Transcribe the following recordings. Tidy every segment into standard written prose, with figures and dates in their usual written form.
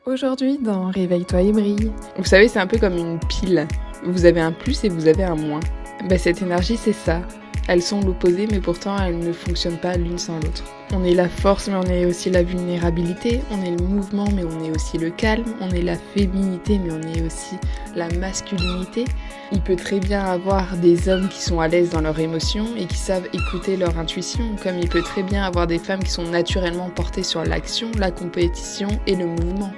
Aujourd'hui dans Réveille-toi et brille. Vous savez, c'est un peu comme une pile. Vous avez un plus et vous avez un moins. Cette énergie, c'est ça. Elles sont l'opposé, mais pourtant elles ne fonctionnent pas l'une sans l'autre. On est la force, mais on est aussi la vulnérabilité. On est le mouvement, mais on est aussi le calme. On est la féminité, mais on est aussi la masculinité. Il peut très bien avoir des hommes qui sont à l'aise dans leurs émotions et qui savent écouter leur intuition, comme il peut très bien avoir des femmes qui sont naturellement portées sur l'action, la compétition et le mouvement.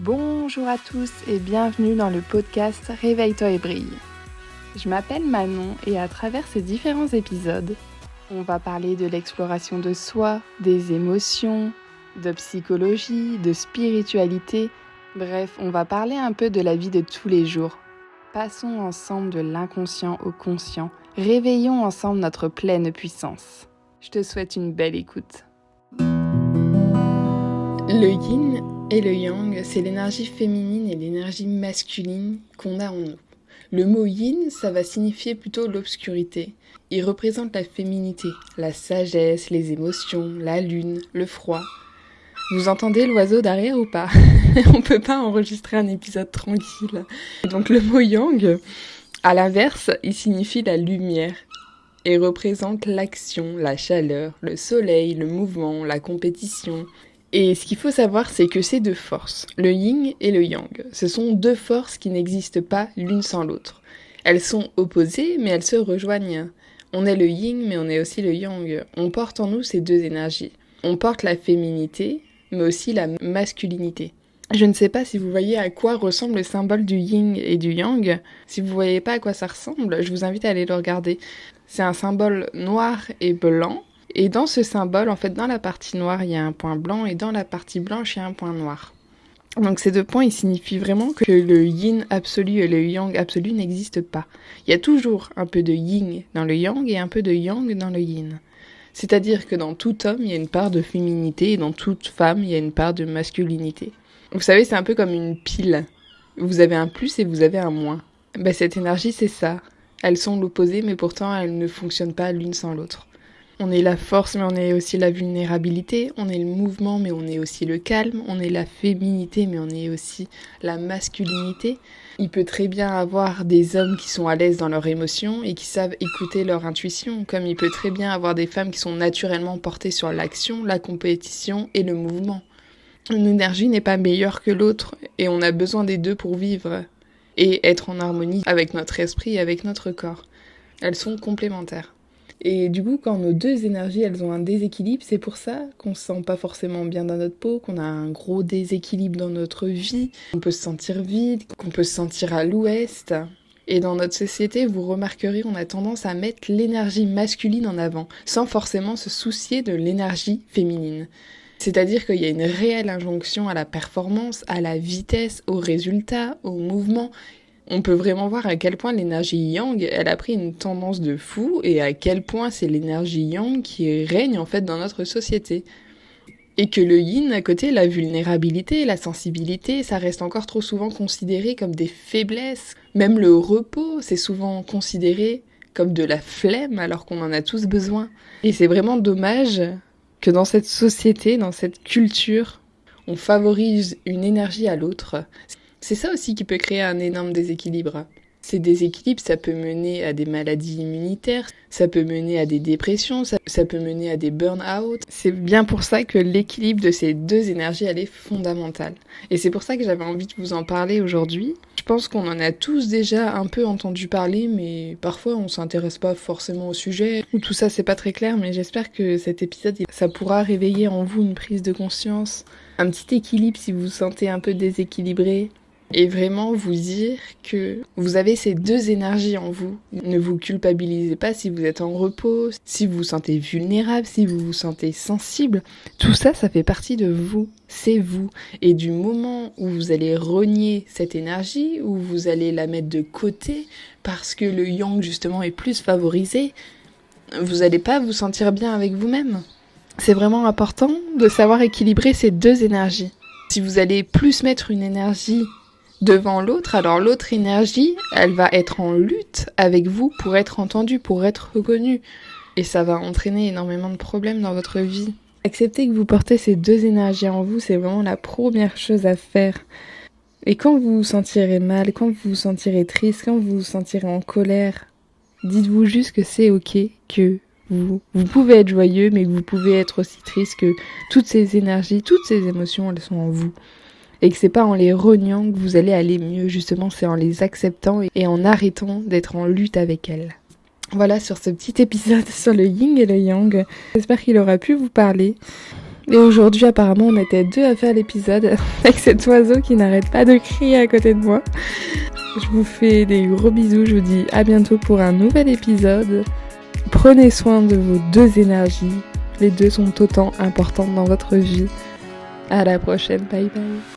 Bonjour à tous et bienvenue dans le podcast Réveille-toi et brille. Je m'appelle Manon et à travers ces différents épisodes, on va parler de l'exploration de soi, des émotions, de psychologie, de spiritualité. Bref, on va parler un peu de la vie de tous les jours. Passons ensemble de l'inconscient au conscient. Réveillons ensemble notre pleine puissance. Je te souhaite une belle écoute. Le yin et le yang, c'est l'énergie féminine et l'énergie masculine qu'on a en nous. Le mot yin, ça va signifier plutôt l'obscurité. Il représente la féminité, la sagesse, les émotions, la lune, le froid. Vous entendez l'oiseau derrière ou pas? On peut pas enregistrer un épisode tranquille. Donc le mot yang, à l'inverse, il signifie la lumière et représente l'action, la chaleur, le soleil, le mouvement, la compétition. Et ce qu'il faut savoir, c'est que ces deux forces, le yin et le yang, ce sont deux forces qui n'existent pas l'une sans l'autre. Elles sont opposées, mais elles se rejoignent. On est le yin, mais on est aussi le yang. On porte en nous ces deux énergies. On porte la féminité, mais aussi la masculinité. Je ne sais pas si vous voyez à quoi ressemble le symbole du yin et du yang. Si vous ne voyez pas à quoi ça ressemble, je vous invite à aller le regarder. C'est un symbole noir et blanc. Et dans ce symbole, en fait, dans la partie noire, il y a un point blanc et dans la partie blanche, il y a un point noir. Donc ces deux points, ils signifient vraiment que le yin absolu et le yang absolu n'existent pas. Il y a toujours un peu de yin dans le yang et un peu de yang dans le yin. C'est-à-dire que dans tout homme, il y a une part de féminité et dans toute femme, il y a une part de masculinité. Vous savez, c'est un peu comme une pile. Vous avez un plus et vous avez un moins. Cette énergie, c'est ça. Elles sont l'opposé, mais pourtant elles ne fonctionnent pas l'une sans l'autre. On est la force, mais on est aussi la vulnérabilité. On est le mouvement, mais on est aussi le calme. On est la féminité, mais on est aussi la masculinité. Il peut très bien avoir des hommes qui sont à l'aise dans leurs émotions et qui savent écouter leur intuition, comme il peut très bien avoir des femmes qui sont naturellement portées sur l'action, la compétition et le mouvement. Une énergie n'est pas meilleure que l'autre et on a besoin des deux pour vivre et être en harmonie avec notre esprit et avec notre corps. Elles sont complémentaires. Et du coup, quand nos deux énergies, elles ont un déséquilibre, c'est pour ça qu'on se sent pas forcément bien dans notre peau, qu'on a un gros déséquilibre dans notre vie, qu'on peut se sentir vide, qu'on peut se sentir à l'ouest. Et dans notre société, vous remarquerez, on a tendance à mettre l'énergie masculine en avant, sans forcément se soucier de l'énergie féminine. C'est-à-dire qu'il y a une réelle injonction à la performance, à la vitesse, au résultat, au mouvement. On peut vraiment voir à quel point l'énergie yang, elle a pris une tendance de fou et à quel point c'est l'énergie yang qui règne en fait dans notre société. Et que le yin, à côté, la vulnérabilité, la sensibilité, ça reste encore trop souvent considéré comme des faiblesses. Même le repos, c'est souvent considéré comme de la flemme alors qu'on en a tous besoin. Et c'est vraiment dommage que dans cette société, dans cette culture, on favorise une énergie à l'autre. C'est ça aussi qui peut créer un énorme déséquilibre. Ces déséquilibres, ça peut mener à des maladies immunitaires, ça peut mener à des dépressions, ça peut mener à des burn-out. C'est bien pour ça que l'équilibre de ces deux énergies, elle est fondamentale. Et c'est pour ça que j'avais envie de vous en parler aujourd'hui. Je pense qu'on en a tous déjà un peu entendu parler, mais parfois on s'intéresse pas forcément au sujet, ou tout ça c'est pas très clair, mais j'espère que cet épisode, ça pourra réveiller en vous une prise de conscience, un petit équilibre si vous vous sentez un peu déséquilibré. Et vraiment vous dire que vous avez ces deux énergies en vous. Ne vous culpabilisez pas si vous êtes en repos, si vous vous sentez vulnérable, si vous vous sentez sensible. Tout ça, ça fait partie de vous. C'est vous. Et du moment où vous allez renier cette énergie, où vous allez la mettre de côté, parce que le yang justement est plus favorisé, vous n'allez pas vous sentir bien avec vous-même. C'est vraiment important de savoir équilibrer ces deux énergies. Si vous allez plus mettre une énergie devant l'autre, alors l'autre énergie, elle va être en lutte avec vous pour être entendue, pour être reconnue. Et ça va entraîner énormément de problèmes dans votre vie. Accepter que vous portez ces deux énergies en vous, c'est vraiment la première chose à faire. Et quand vous vous sentirez mal, quand vous vous sentirez triste, quand vous vous sentirez en colère, dites-vous juste que c'est ok, que vous pouvez être joyeux, mais que vous pouvez être aussi triste, que toutes ces énergies, toutes ces émotions, elles sont en vous. Et que c'est pas en les reniant que vous allez aller mieux, justement, c'est en les acceptant et en arrêtant d'être en lutte avec elles. Voilà sur ce petit épisode sur le yin et le yang. J'espère qu'il aura pu vous parler. Et aujourd'hui, apparemment, on était 2 à faire l'épisode avec cet oiseau qui n'arrête pas de crier à côté de moi. Je vous fais des gros bisous, je vous dis à bientôt pour un nouvel épisode. Prenez soin de vos deux énergies. Les deux sont autant importantes dans votre vie. À la prochaine, bye bye.